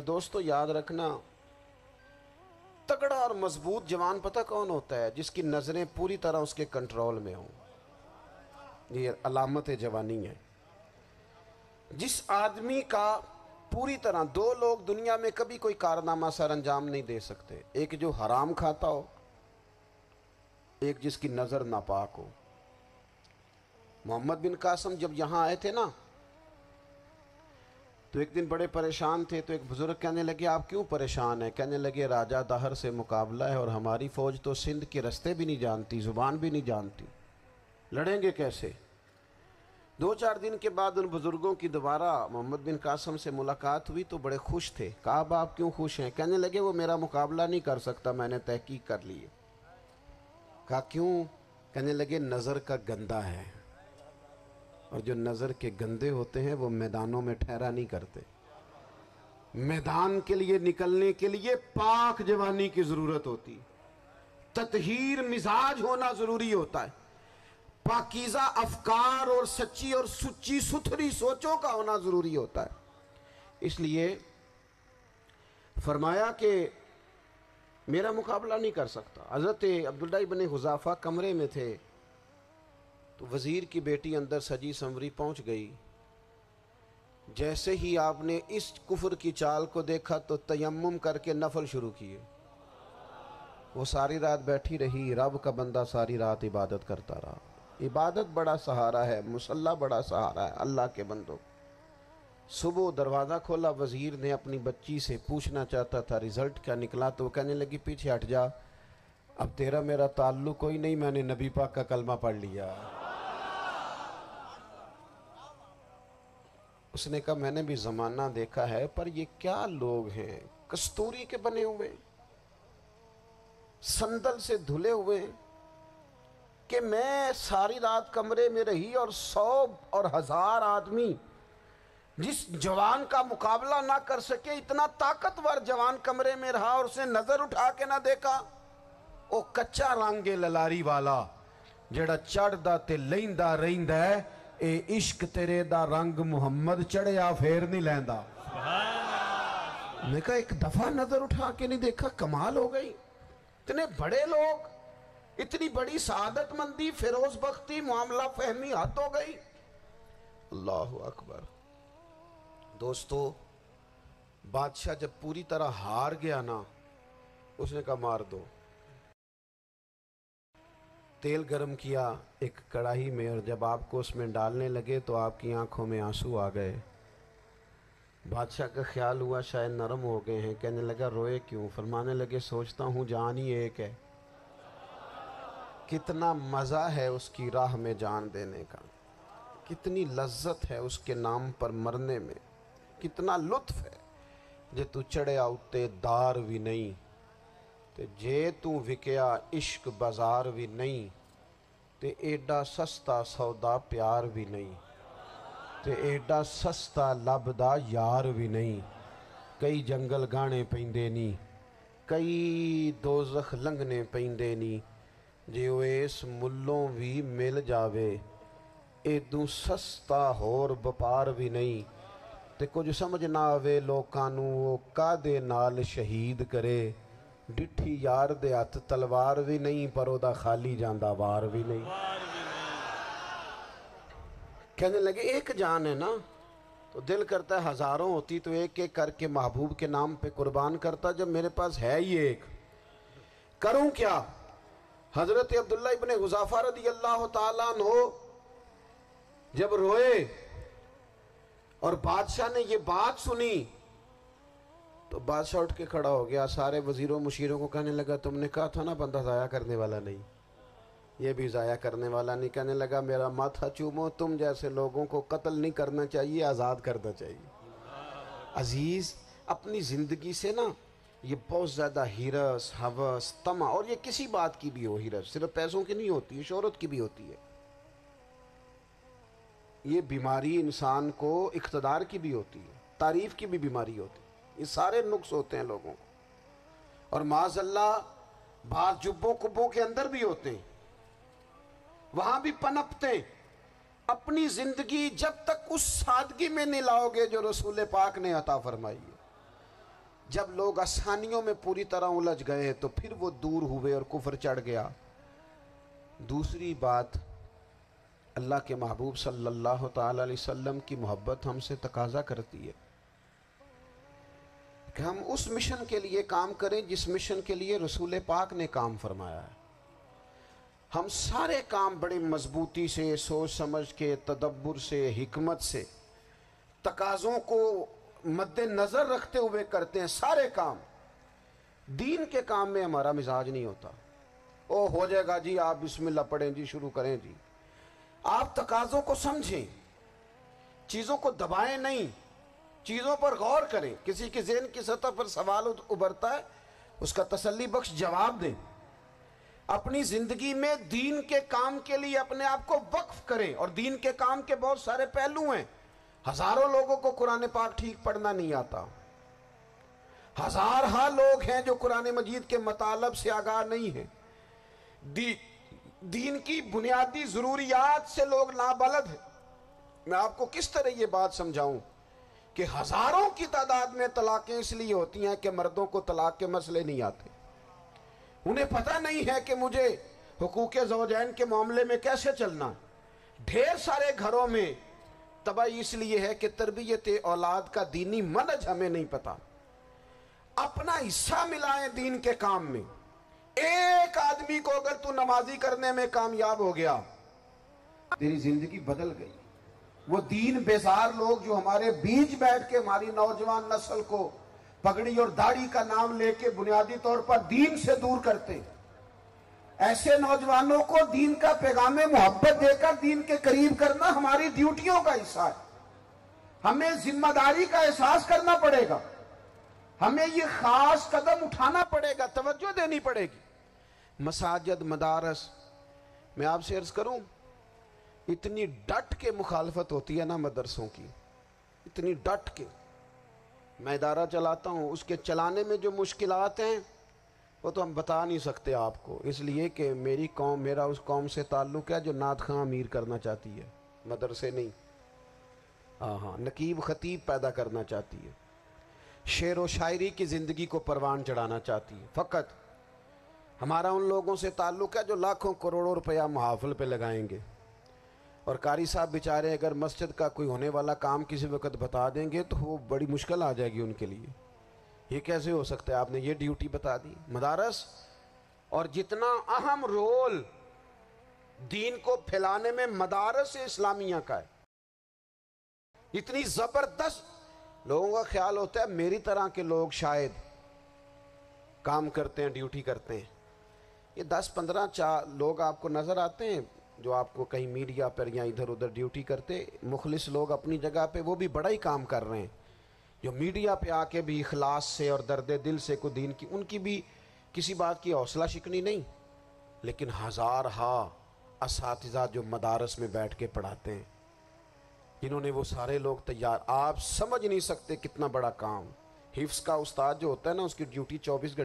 دوستو یاد رکھنا، تگڑا اور مضبوط جوان پتہ کون ہوتا ہے؟ جس کی نظریں پوری طرح اس کے کنٹرول میں ہوں۔ یہ علامت جوانی ہے۔ جس آدمی کا پوری طرح، دو لوگ دنیا میں کبھی کوئی کارنامہ سر انجام نہیں دے سکتے، ایک جو حرام کھاتا ہو، ایک جس کی نظر ناپاک ہو۔ محمد بن قاسم جب یہاں آئے تھے نا، تو ایک دن بڑے پریشان تھے، تو ایک بزرگ کہنے لگے آپ کیوں پریشان ہیں؟ کہنے لگے راجہ دہر سے مقابلہ ہے اور ہماری فوج تو سندھ کے رستے بھی نہیں جانتی، زبان بھی نہیں جانتی، لڑیں گے کیسے؟ 2-4 دن کے بعد ان بزرگوں کی دوبارہ محمد بن قاسم سے ملاقات ہوئی تو بڑے خوش تھے۔ کہا اب آپ کیوں خوش ہیں؟ کہنے لگے وہ میرا مقابلہ نہیں کر سکتا، میں نے تحقیق کر لی ہے۔ کہا کیوں؟ کہنے لگے نظر کا گندہ ہے، اور جو نظر کے گندے ہوتے ہیں وہ میدانوں میں ٹھہرا نہیں کرتے۔ میدان کے لیے نکلنے کے لیے پاک جوانی کی ضرورت ہوتی، تطہیر مزاج ہونا ضروری ہوتا ہے، پاکیزہ افکار اور سچی اور سچی ستھری سوچوں کا ہونا ضروری ہوتا ہے۔ اس لیے فرمایا کہ میرا مقابلہ نہیں کر سکتا۔ حضرت عبداللہ ابن حذافہ کمرے میں تھے، تو وزیر کی بیٹی اندر سجی سنوری پہنچ گئی۔ جیسے ہی آپ نے اس کفر کی چال کو دیکھا تو تیمم کر کے نفل شروع کیے۔ وہ ساری رات بیٹھی رہی، رب کا بندہ ساری رات عبادت کرتا رہا۔ عبادت بڑا سہارا ہے، مصلی بڑا سہارا ہے اللہ کے بندوں۔ صبح دروازہ کھولا، وزیر نے اپنی بچی سے پوچھنا چاہتا تھا رزلٹ کیا نکلا، تو وہ کہنے لگی پیچھے ہٹ جا، اب تیرا میرا تعلق کوئی نہیں، میں نے نبی پاک کا کلمہ پڑھ لیا۔ اس نے کہا میں نے بھی زمانہ دیکھا ہے، پر یہ کیا لوگ ہیں، کستوری کے بنے ہوئے، سندل سے دھلے ہوئے، کہ میں ساری رات کمرے میں رہی اور 100 اور 1000 آدمی جس جوان کا مقابلہ نہ کر سکے، اتنا طاقتور جوان کمرے میں رہا اور اس نے نظر اٹھا کے نہ دیکھا۔ او کچا رنگے للاری والا جڑا چڑھ دا تے لیندا رہندا ہے، اے عشق تیرے دا رنگ محمد چڑھیا پھر نہیں لیندا۔ میں کہا ایک دفعہ نظر اٹھا کے نہیں دیکھا، کمال ہو گئی۔ اتنے بڑے لوگ، اتنی بڑی سعادت مندی، فیروز بختی، معاملہ فہمی حد ہو گئی۔ اللہ اکبر۔ دوستو بادشاہ جب پوری طرح ہار گیا نا، اس نے کہا مار دو۔ تیل گرم کیا ایک کڑاہی میں، اور جب آپ کو اس میں ڈالنے لگے تو آپ کی آنکھوں میں آنسو آ گئے۔ بادشاہ کا خیال ہوا شاید نرم ہو گئے ہیں، کہنے لگا روئے کیوں؟ فرمانے لگے سوچتا ہوں جان ہی ایک ہے، کتنا مزہ ہے اس کی راہ میں جان دینے کا، کتنی لذت ہے اس کے نام پر مرنے میں، کتنا لطف ہے۔ جے تو چڑھیا اتے دار بھی نہیں، تے جے تو وکیا عشق بازار بھی نہیں، تے ایڈا سستا سودا پیار بھی نہیں، تے ایڈا سستا لبدا یار بھی نہیں۔ کئی جنگل گانے پیندے نہیں، کئی دوزخ لنگنے پیندے نہیں، جے وہ اس ملوں بھی مل جاوے، ایدوں سستا ہور بپار بھی نہیں۔ تے کچھ سمجھ نہ آوے لوکانوں وہ کادے نال شہید کرے، ڈٹھی یار دے ہاتھ تلوار بھی نہیں، پر او دا خالی جاندہ وار بھی نہیں۔ کہنے لگے ایک جان ہے نا، تو دل کرتا ہے ہزاروں ہوتی تو ایک ایک کر کے محبوب کے نام پہ قربان کرتا، جب میرے پاس ہے ہی ایک، کروں کیا؟ حضرت عبداللہ ابن حذافہ رضی اللہ تعالیٰ عنہ جب روئے اور بادشاہ نے یہ بات سنی، تو بادشاہ اٹھ کے کھڑا ہو گیا، سارے وزیروں مشیروں کو کہنے لگا تم نے کہا تھا نا بندہ ضائع کرنے والا نہیں، یہ بھی ضائع کرنے والا نہیں۔ کہنے لگا میرا ماتھا چومو، تم جیسے لوگوں کو قتل نہیں کرنا چاہیے، آزاد کرنا چاہیے۔ عزیز اپنی زندگی سے نا یہ بہت زیادہ ہرس، ہوس، طمع، اور یہ کسی بات کی بھی ہو، ہرس صرف پیسوں کی نہیں ہوتی ہے، شہرت کی بھی ہوتی ہے، یہ بیماری انسان کو اقتدار کی بھی ہوتی ہے، تعریف کی بھی بیماری ہوتی ہے، یہ سارے نقص ہوتے ہیں لوگوں کو، اور معاذ اللہ بعض جبوں کبوں کے اندر بھی ہوتے ہیں، وہاں بھی پنپتے ہیں۔ اپنی زندگی جب تک اس سادگی میں نہیں لاؤ گے جو رسول پاک نے عطا فرمائی ہے، جب لوگ آسانیوں میں پوری طرح الجھ گئے تو پھر وہ دور ہوئے اور کفر چڑھ گیا۔ دوسری بات، اللہ کے محبوب صلی اللہ تعالی علیہ وسلم کی محبت ہم سے تقاضا کرتی ہے کہ ہم اس مشن کے لیے کام کریں جس مشن کے لیے رسول پاک نے کام فرمایا ہے۔ ہم سارے کام بڑے مضبوطی سے، سوچ سمجھ کے، تدبر سے، حکمت سے، تقاضوں کو مد نظر رکھتے ہوئے کرتے ہیں سارے کام۔ دین کے کام میں ہمارا مزاج نہیں ہوتا، او ہو جائے گا جی، آپ بسم اللہ پڑھیں جی، شروع کریں جی۔ آپ تقاضوں کو سمجھیں، چیزوں کو دبائیں نہیں، چیزوں پر غور کریں۔ کسی کے ذہن کی سطح پر سوال ابھرتا ہے، اس کا تسلی بخش جواب دیں۔ اپنی زندگی میں دین کے کام کے لیے اپنے آپ کو وقف کریں، اور دین کے کام کے بہت سارے پہلو ہیں۔ ہزاروں لوگوں کو قرآن پاک ٹھیک پڑھنا نہیں آتا، ہزارہا لوگ ہیں جو قرآن مجید کے مطالب سے آگاہ نہیں ہیں، دین کی بنیادی ضروریات سے لوگ نابلد ہیں۔ میں آپ کو کس طرح یہ بات سمجھاؤں کہ ہزاروں کی تعداد میں طلاقیں اس لیے ہوتی ہیں کہ مردوں کو طلاق کے مسئلے نہیں آتے، انہیں پتہ نہیں ہے کہ مجھے حقوق زوجین کے معاملے میں کیسے چلنا۔ ڈھیر سارے گھروں میں تباہی اس لیے ہے کہ تربیت اولاد کا دینی منہج ہمیں نہیں پتا۔ اپنا حصہ ملائیں دین کے کام میں۔ ایک آدمی کو اگر تو نمازی کرنے میں کامیاب ہو گیا، تیری زندگی بدل گئی۔ وہ دین بیزار لوگ جو ہمارے بیچ بیٹھ کے ہماری نوجوان نسل کو پگڑی اور داڑھی کا نام لے کے بنیادی طور پر دین سے دور کرتے، ایسے نوجوانوں کو دین کا پیغام محبت دے کر دین کے قریب کرنا ہماری ڈیوٹیوں کا حصہ ہے۔ ہمیں ذمہ داری کا احساس کرنا پڑے گا، ہمیں یہ خاص قدم اٹھانا پڑے گا، توجہ دینی پڑے گی۔ مساجد، مدارس، میں آپ سے عرض کروں، اتنی ڈٹ کے مخالفت ہوتی ہے نا مدرسوں کی، اتنی ڈٹ کے۔ میں ادارہ چلاتا ہوں، اس کے چلانے میں جو مشکلات ہیں وہ تو ہم بتا نہیں سکتے آپ کو، اس لیے کہ میری قوم، میرا اس قوم سے تعلق ہے جو نعت خواں امیر کرنا چاہتی ہے، مدرسے نہیں۔ ہاں، نقیب خطیب پیدا کرنا چاہتی ہے، شعر و شاعری کی زندگی کو پروان چڑھانا چاہتی ہے۔ فقط ہمارا ان لوگوں سے تعلق ہے جو لاکھوں کروڑوں روپیہ محافل پہ لگائیں گے، اور قاری صاحب بیچارے اگر مسجد کا کوئی ہونے والا کام کسی وقت بتا دیں گے تو وہ بڑی مشکل آ جائے گی ان کے لیے۔ یہ کیسے ہو سکتا ہے، آپ نے یہ ڈیوٹی بتا دی؟ مدارس، اور جتنا اہم رول دین کو پھیلانے میں مدارس اسلامیہ کا ہے، اتنی زبردست۔ لوگوں کا خیال ہوتا ہے میری طرح کے لوگ شاید کام کرتے ہیں، ڈیوٹی کرتے ہیں۔ یہ 10-15 لوگ آپ کو نظر آتے ہیں جو آپ کو کہیں میڈیا پر یا ادھر ادھر ڈیوٹی کرتے، مخلص لوگ اپنی جگہ پہ، وہ بھی بڑا ہی کام کر رہے ہیں، جو میڈیا پہ آ کے بھی اخلاص سے اور درد دل سے کو دین کی، ان کی بھی کسی بات کی حوصلہ شکنی نہیں۔ لیکن ہزارہا اساتذہ جو مدارس میں بیٹھ کے پڑھاتے ہیں، جنہوں نے وہ سارے لوگ تیار، آپ سمجھ نہیں سکتے کتنا بڑا کام۔ حفظ کا استاد جو ہوتا ہے نا، اس کی ڈیوٹی 24 گھنٹے